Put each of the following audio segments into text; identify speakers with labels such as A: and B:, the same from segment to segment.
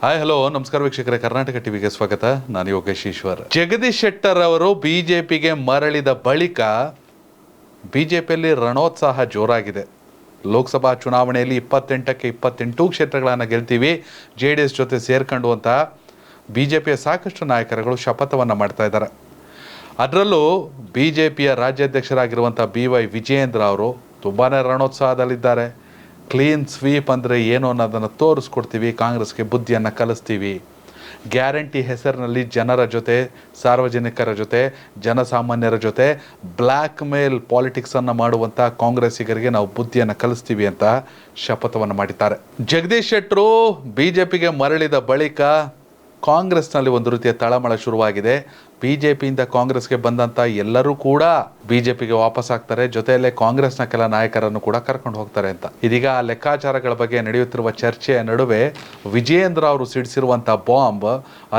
A: Hi hello ನಮಸ್ಕಾರ ವೀಕ್ಷಕರೇ, ಕರ್ನಾಟಕ ಟಿವಿಗೆ ಸ್ವಾಗತ. ನಾನು ಯೋಗೇಶ್ ಈಶ್ವರ್. ಜಗದೀಶ್ ಶೆಟ್ಟರ್ ಅವರು ಬಿಜೆಪಿಗೆ ಮರಳಿದ ಬಳಿಕ ಬಿಜೆಪಿಯಲ್ಲಿ ರಣೋತ್ಸಾಹ ಜೋರಾಗಿದೆ. ಲೋಕಸಭಾ ಚುನಾವಣೆಯಲ್ಲಿ 28ಕ್ಕೆ 28 ಕ್ಷೇತ್ರಗಳನ್ನು ಗೆಲ್ತೀವಿ, JDS ಜೊತೆ ಸೇರ್ಕೊಂಡು ಅಂತ ಬಿಜೆಪಿಯ ಸಾಕಷ್ಟು ನಾಯಕರುಗಳು ಶಪಥವನ್ನು ಮಾಡ್ತಾ ಇದ್ದಾರೆ. ಅದರಲ್ಲೂ ಬಿಜೆಪಿಯ ರಾಜ್ಯಾಧ್ಯಕ್ಷರಾಗಿರುವಂಥ BY ವಿಜಯೇಂದ್ರ ಅವರು ತುಂಬಾ ರಣೋತ್ಸಾಹದಲ್ಲಿದ್ದಾರೆ. ಕ್ಲೀನ್ ಸ್ವೀಪ್ ಅಂದರೆ ಏನು ಅನ್ನೋದನ್ನು ತೋರಿಸ್ಕೊಡ್ತೀವಿ, ಕಾಂಗ್ರೆಸ್ಗೆ ಬುದ್ಧಿಯನ್ನು ಕಲಿಸ್ತೀವಿ, ಗ್ಯಾರಂಟಿ ಹೆಸರಿನಲ್ಲಿ ಜನರ ಜೊತೆ, ಸಾರ್ವಜನಿಕರ ಜೊತೆ, ಜನಸಾಮಾನ್ಯರ ಜೊತೆ ಬ್ಲ್ಯಾಕ್ ಮೇಲ್ ಪಾಲಿಟಿಕ್ಸನ್ನು ಮಾಡುವಂಥ ಕಾಂಗ್ರೆಸ್ಸಿಗರಿಗೆ ನಾವು ಬುದ್ಧಿಯನ್ನು ಕಲಿಸ್ತೀವಿ ಅಂತ ಶಪಥವನ್ನು ಮಾಡಿದ್ದಾರೆ. ಜಗದೀಶ್ ಶೆಟ್ಟರು ಬಿಜೆಪಿಗೆ ಮರಳಿದ ಬಳಿಕ ಕಾಂಗ್ರೆಸ್ನಲ್ಲಿ ಒಂದು ರೀತಿಯ ತಳಮಳ ಶುರುವಾಗಿದೆ. ಬಿಜೆಪಿಯಿಂದ ಕಾಂಗ್ರೆಸ್ಗೆ ಬಂದಂಥ ಎಲ್ಲರೂ ಕೂಡ ಬಿಜೆಪಿಗೆ ವಾಪಸ್ ಆಗ್ತಾರೆ, ಜೊತೆಯಲ್ಲೇ ಕಾಂಗ್ರೆಸ್ನ ಕೆಲ ನಾಯಕರನ್ನು ಕೂಡ ಕರ್ಕೊಂಡು ಹೋಗ್ತಾರೆ ಅಂತ. ಇದೀಗ ಆ ಲೆಕ್ಕಾಚಾರಗಳ ಬಗ್ಗೆ ನಡೆಯುತ್ತಿರುವ ಚರ್ಚೆಯ ನಡುವೆ ವಿಜಯೇಂದ್ರ ಅವರು ಸಿಡಿಸಿರುವಂಥ ಬಾಂಬ್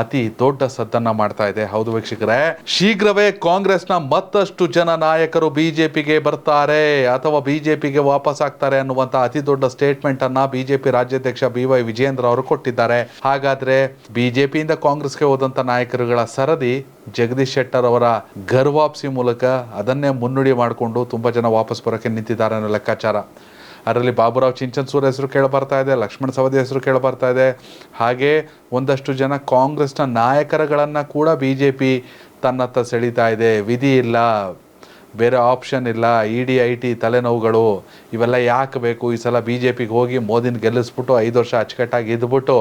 A: ಅತಿ ದೊಡ್ಡ ಸದ್ದನ್ನ ಮಾಡ್ತಾ ಇದೆ. ಹೌದು ವೀಕ್ಷಕರೇ, ಶೀಘ್ರವೇ ಕಾಂಗ್ರೆಸ್ನ ಮತ್ತಷ್ಟು ಜನ ನಾಯಕರು ಬಿಜೆಪಿಗೆ ಬರ್ತಾರೆ ಅಥವಾ ಬಿಜೆಪಿಗೆ ವಾಪಸ್ ಆಗ್ತಾರೆ ಅನ್ನುವಂಥ ಅತಿ ದೊಡ್ಡ ಸ್ಟೇಟ್ಮೆಂಟ್ ಅನ್ನ ಬಿಜೆಪಿ ರಾಜ್ಯಾಧ್ಯಕ್ಷ BY ವಿಜಯೇಂದ್ರ ಅವರು ಕೊಟ್ಟಿದ್ದಾರೆ. ಹಾಗಾದ್ರೆ ಬಿಜೆಪಿಯಿಂದ ಕಾಂಗ್ರೆಸ್ಗೆ ಹೋದಂತ ನಾಯಕರುಗಳ ಸರದಿ ಜಗದೀಶ್ ಶೆಟ್ಟರ್ ಅವರ ಗರ್ವಾಪ್ಸಿ ಮೂಲಕ ಅದನ್ನೇ ಮುನ್ನುಡಿ ಮಾಡಿಕೊಂಡು ತುಂಬಾ ಜನ ವಾಪಸ್ ಬರೋಕ್ಕೆ ನಿಂತಿದ್ದಾರೆ ಅನ್ನೋ ಲೆಕ್ಕಾಚಾರ. ಅದರಲ್ಲಿ ಬಾಬುರಾವ್ ಚಿಂಚನ್ಸೂರ್ ಹೆಸರು ಕೇಳಿ ಬರ್ತಾ ಇದೆ, ಲಕ್ಷ್ಮಣ ಸವದಿ ಹೆಸರು ಕೇಳಿ ಬರ್ತಾ ಇದೆ. ಹಾಗೆ ಒಂದಷ್ಟು ಜನ ಕಾಂಗ್ರೆಸ್ನ ನಾಯಕರುಗಳನ್ನು ಕೂಡ ಬಿಜೆಪಿ ತನ್ನತ್ತ ಸೆಳೀತಾ ಇದೆ. ವಿಧಿ ಇಲ್ಲ, ಬೇರೆ ಆಪ್ಷನ್ ಇಲ್ಲ, ED IT ತಲೆನೋವುಗಳು ಇವೆಲ್ಲ ಯಾಕೆ ಬೇಕು, ಈ ಸಲ ಬಿಜೆಪಿಗೆ ಹೋಗಿ ಮೋದಿನ ಗೆಲ್ಲಿಸ್ಬಿಟ್ಟು 5 ವರ್ಷ ಅಚ್ಚುಕಟ್ಟಾಗಿ ಇದ್ಬಿಟ್ಟು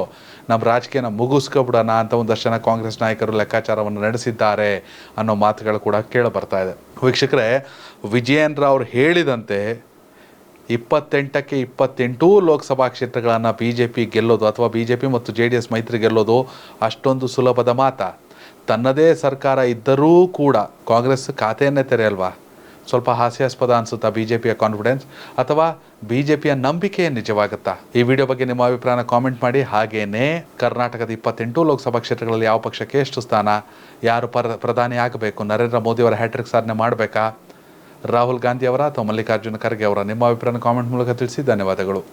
A: ನಮ್ಮ ರಾಜಕೀಯನ ಮುಗಿಸ್ಕೊಬಿಡೋಣ ಅಂತ ಒಂದಷ್ಟು ಜನ ಕಾಂಗ್ರೆಸ್ ನಾಯಕರು ಲೆಕ್ಕಾಚಾರವನ್ನು ನಡೆಸಿದ್ದಾರೆ ಅನ್ನೋ ಮಾತುಗಳು ಕೂಡ ಕೇಳಿ ಬರ್ತಾ ಇದೆ. ವೀಕ್ಷಕರೇ, ವಿಜಯೇಂದ್ರ ಅವರು ಹೇಳಿದಂತೆ 28ಕ್ಕೆ 28 ಲೋಕಸಭಾ ಕ್ಷೇತ್ರಗಳನ್ನು ಬಿಜೆಪಿ ಗೆಲ್ಲೋದು ಅಥವಾ ಬಿಜೆಪಿ ಮತ್ತು JDS ಮೈತ್ರಿ ಗೆಲ್ಲೋದು ಅಷ್ಟೊಂದು ಸುಲಭದ ಮಾತಾ? ತನ್ನದೇ ಸರ್ಕಾರ ಇದ್ದರೂ ಕೂಡ ಕಾಂಗ್ರೆಸ್ ಖಾತೆಯನ್ನೇ ತೆರೆಯಲ್ವಾ? ಸ್ವಲ್ಪ ಹಾಸ್ಯಾಸ್ಪದ ಅನಿಸುತ್ತಾ ಬಿಜೆಪಿಯ ಕಾನ್ಫಿಡೆನ್ಸ್, ಅಥವಾ ಬಿಜೆಪಿಯ ನಂಬಿಕೆ ನಿಜವಾಗುತ್ತಾ? ಈ ವಿಡಿಯೋ ಬಗ್ಗೆ ನಿಮ್ಮ ಅಭಿಪ್ರಾಯನ ಕಾಮೆಂಟ್ ಮಾಡಿ. ಹಾಗೇನೇ ಕರ್ನಾಟಕದ 28 ಲೋಕಸಭಾ ಕ್ಷೇತ್ರಗಳಲ್ಲಿ ಯಾವ ಪಕ್ಷಕ್ಕೆ ಎಷ್ಟು ಸ್ಥಾನ, ಯಾರು ಪ್ರಧಾನಿ ಆಗಬೇಕು, ನರೇಂದ್ರ ಮೋದಿ ಅವರ ಹ್ಯಾಟ್ರಿಕ್ ಸಾಧನೆ ಮಾಡಬೇಕಾ, ರಾಹುಲ್ ಗಾಂಧಿ ಅವರ ಅಥವಾ ಮಲ್ಲಿಕಾರ್ಜುನ ಖರ್ಗೆ ಅವರ, ನಿಮ್ಮ ಅಭಿಪ್ರಾಯನ ಕಾಮೆಂಟ್ ಮೂಲಕ ತಿಳಿಸಿ. ಧನ್ಯವಾದಗಳು.